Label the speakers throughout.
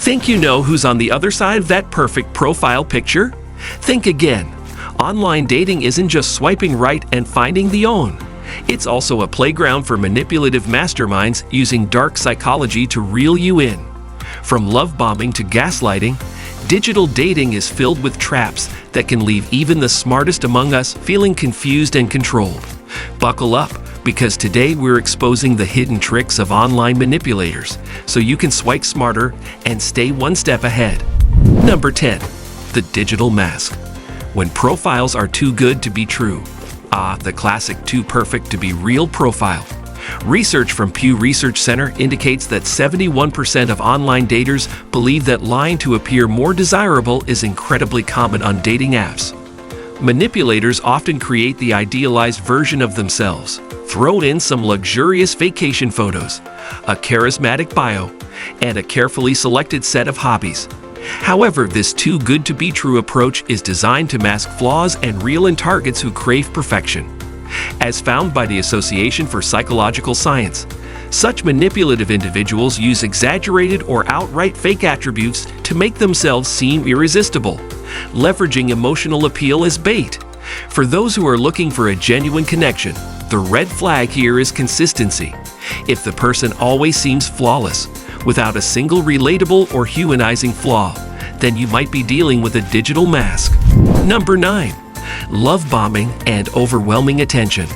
Speaker 1: Think you know who's on the other side of that perfect profile picture? Think again. Online dating isn't just swiping right and finding the own. It's also a playground for manipulative masterminds using dark psychology to reel you in. From love bombing to gaslighting, digital dating is filled with traps that can leave even the smartest among us feeling confused and controlled. Buckle up, because today we're exposing the hidden tricks of online manipulators so you can swipe smarter and stay one step ahead. Number 10. The digital mask. When profiles are too good to be true. The classic too perfect to be real profile. Research from Pew Research Center indicates that 71% of online daters believe that lying to appear more desirable is incredibly common on dating apps. Manipulators often create the idealized version of themselves, throw in some luxurious vacation photos, a charismatic bio, and a carefully selected set of hobbies. However, this too good to be true approach is designed to mask flaws and reel in targets who crave perfection. As found by the Association for Psychological Science, such manipulative individuals use exaggerated or outright fake attributes to make themselves seem irresistible, leveraging emotional appeal as bait. For those who are looking for a genuine connection, the red flag here is consistency. If the person always seems flawless, without a single relatable or humanizing flaw, then you might be dealing with a digital mask. Number 9. Love bombing and overwhelming attention.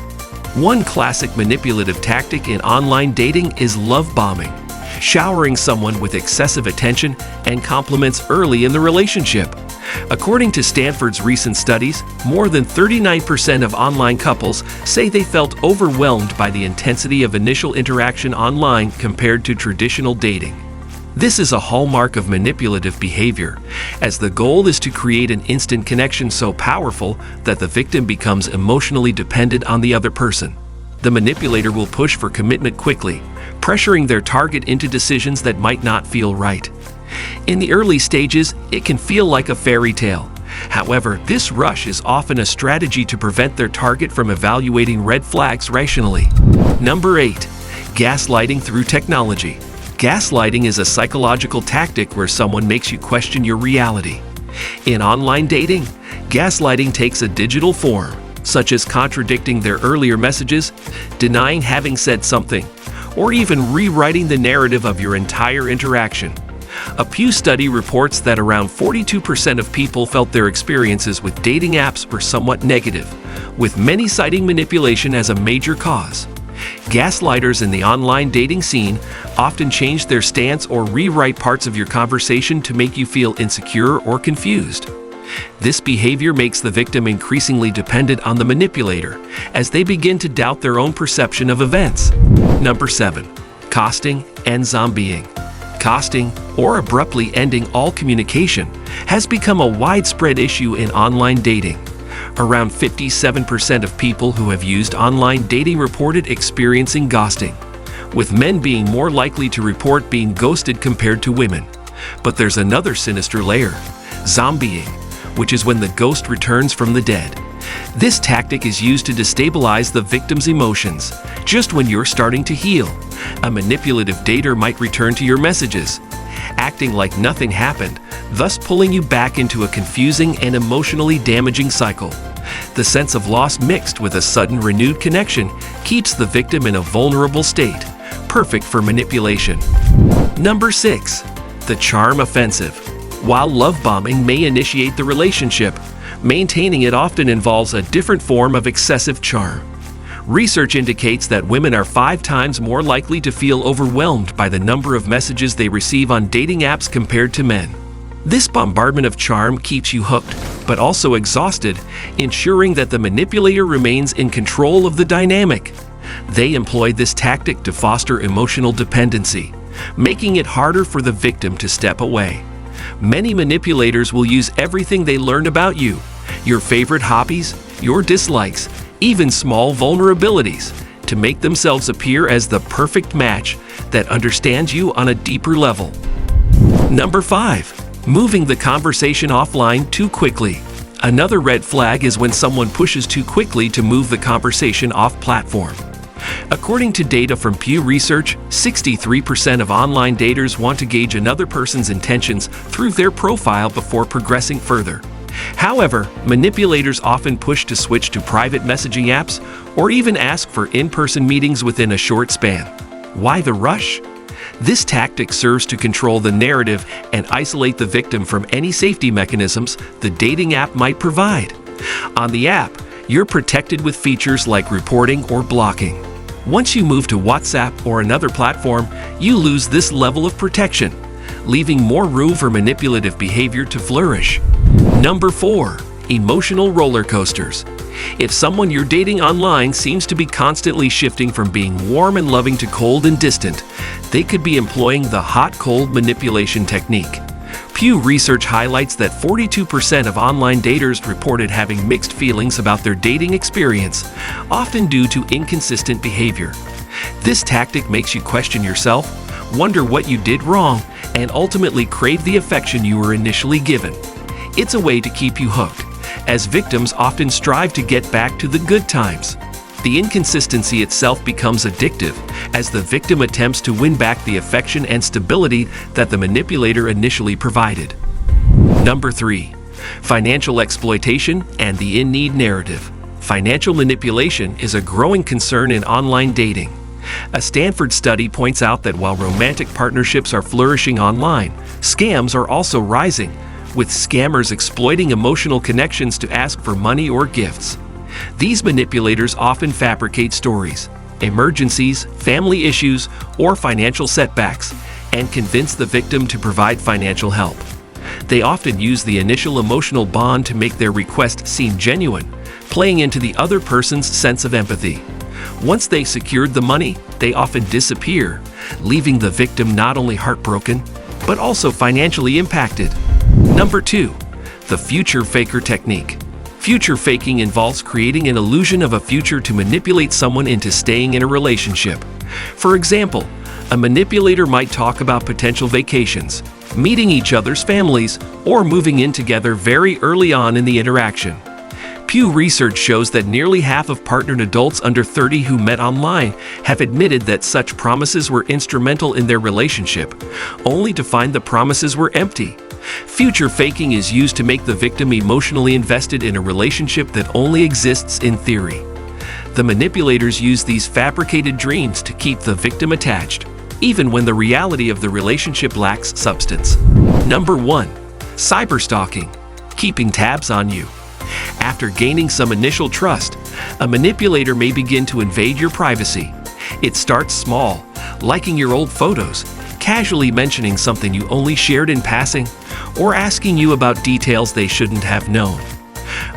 Speaker 1: One classic manipulative tactic in online dating is love bombing, showering someone with excessive attention and compliments early in the relationship. According to Stanford's recent studies, more than 39% of online couples say they felt overwhelmed by the intensity of initial interaction online compared to traditional dating. This is a hallmark of manipulative behavior, as the goal is to create an instant connection so powerful that the victim becomes emotionally dependent on the other person. The manipulator will push for commitment quickly, pressuring their target into decisions that might not feel right. In the early stages, it can feel like a fairy tale. However, this rush is often a strategy to prevent their target from evaluating red flags rationally. Number 8. Gaslighting through technology. Gaslighting is a psychological tactic where someone makes you question your reality. In online dating, gaslighting takes a digital form, such as contradicting their earlier messages, denying having said something, or even rewriting the narrative of your entire interaction. A Pew study reports that around 42% of people felt their experiences with dating apps were somewhat negative, with many citing manipulation as a major cause. Gaslighters in the online dating scene often change their stance or rewrite parts of your conversation to make you feel insecure or confused. This behavior makes the victim increasingly dependent on the manipulator as they begin to doubt their own perception of events. Number 7. Costing and zombieing. Costing, or abruptly ending all communication, has become a widespread issue in online dating. Around 57% of people who have used online dating reported experiencing ghosting, with men being more likely to report being ghosted compared to women. But there's another sinister layer: zombieing, which is when the ghost returns from the dead. This tactic is used to destabilize the victim's emotions. Just when you're starting to heal, a manipulative dater might return to your messages, acting like nothing happened, thus pulling you back into a confusing and emotionally damaging cycle. The sense of loss mixed with a sudden renewed connection keeps the victim in a vulnerable state, perfect for manipulation. Number 6. The charm offensive. While love bombing may initiate the relationship, maintaining it often involves a different form of excessive charm. Research indicates that women are 5 times more likely to feel overwhelmed by the number of messages they receive on dating apps compared to men. This bombardment of charm keeps you hooked, but also exhausted, ensuring that the manipulator remains in control of the dynamic. They employ this tactic to foster emotional dependency, making it harder for the victim to step away. Many manipulators will use everything they learned about you, your favorite hobbies, your dislikes, even small vulnerabilities, to make themselves appear as the perfect match that understands you on a deeper level. Number 5. Moving the conversation offline too quickly. Another red flag is when someone pushes too quickly to move the conversation off platform. According to data from Pew Research, 63% of online daters want to gauge another person's intentions through their profile before progressing further. However, manipulators often push to switch to private messaging apps or even ask for in-person meetings within a short span. Why the rush? This tactic serves to control the narrative and isolate the victim from any safety mechanisms the dating app might provide. On the app, you're protected with features like reporting or blocking. Once you move to WhatsApp or another platform, you lose this level of protection, leaving more room for manipulative behavior to flourish. Number 4. Emotional roller coasters. If someone you're dating online seems to be constantly shifting from being warm and loving to cold and distant, they could be employing the hot-cold manipulation technique. Pew Research highlights that 42% of online daters reported having mixed feelings about their dating experience, often due to inconsistent behavior. This tactic makes you question yourself, wonder what you did wrong, and ultimately crave the affection you were initially given. It's a way to keep you hooked, as victims often strive to get back to the good times. The inconsistency itself becomes addictive as the victim attempts to win back the affection and stability that the manipulator initially provided. Number 3. Financial exploitation and the in-need narrative. Financial manipulation is a growing concern in online dating. A Stanford study points out that while romantic partnerships are flourishing online, scams are also rising, with scammers exploiting emotional connections to ask for money or gifts. These manipulators often fabricate stories, emergencies, family issues, or financial setbacks, and convince the victim to provide financial help. They often use the initial emotional bond to make their request seem genuine, playing into the other person's sense of empathy. Once they secured the money, they often disappear, leaving the victim not only heartbroken, but also financially impacted. Number 2. The future faker technique. Future faking involves creating an illusion of a future to manipulate someone into staying in a relationship. For example, a manipulator might talk about potential vacations, meeting each other's families, or moving in together very early on in the interaction. Pew Research shows that nearly half of partnered adults under 30 who met online have admitted that such promises were instrumental in their relationship, only to find the promises were empty. Future faking is used to make the victim emotionally invested in a relationship that only exists in theory. The manipulators use these fabricated dreams to keep the victim attached, even when the reality of the relationship lacks substance. Number 1. Cyberstalking. Keeping tabs on you. After gaining some initial trust, a manipulator may begin to invade your privacy. It starts small, liking your old photos, casually mentioning something you only shared in passing, or asking you about details they shouldn't have known.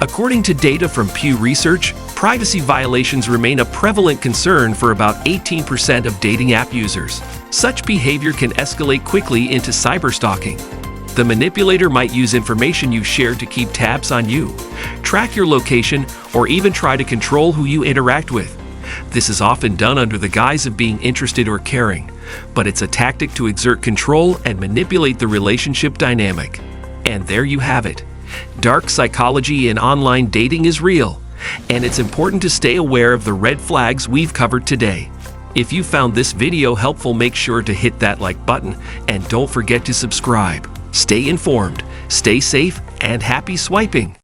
Speaker 1: According to data from Pew Research, privacy violations remain a prevalent concern for about 18% of dating app users. Such behavior can escalate quickly into cyberstalking. The manipulator might use information you shared to keep tabs on you, track your location, or even try to control who you interact with. This is often done under the guise of being interested or caring, but it's a tactic to exert control and manipulate the relationship dynamic. And there you have it. Dark psychology in online dating is real, and it's important to stay aware of the red flags we've covered today. If you found this video helpful, make sure to hit that like button and don't forget to subscribe. Stay informed, stay safe, and happy swiping!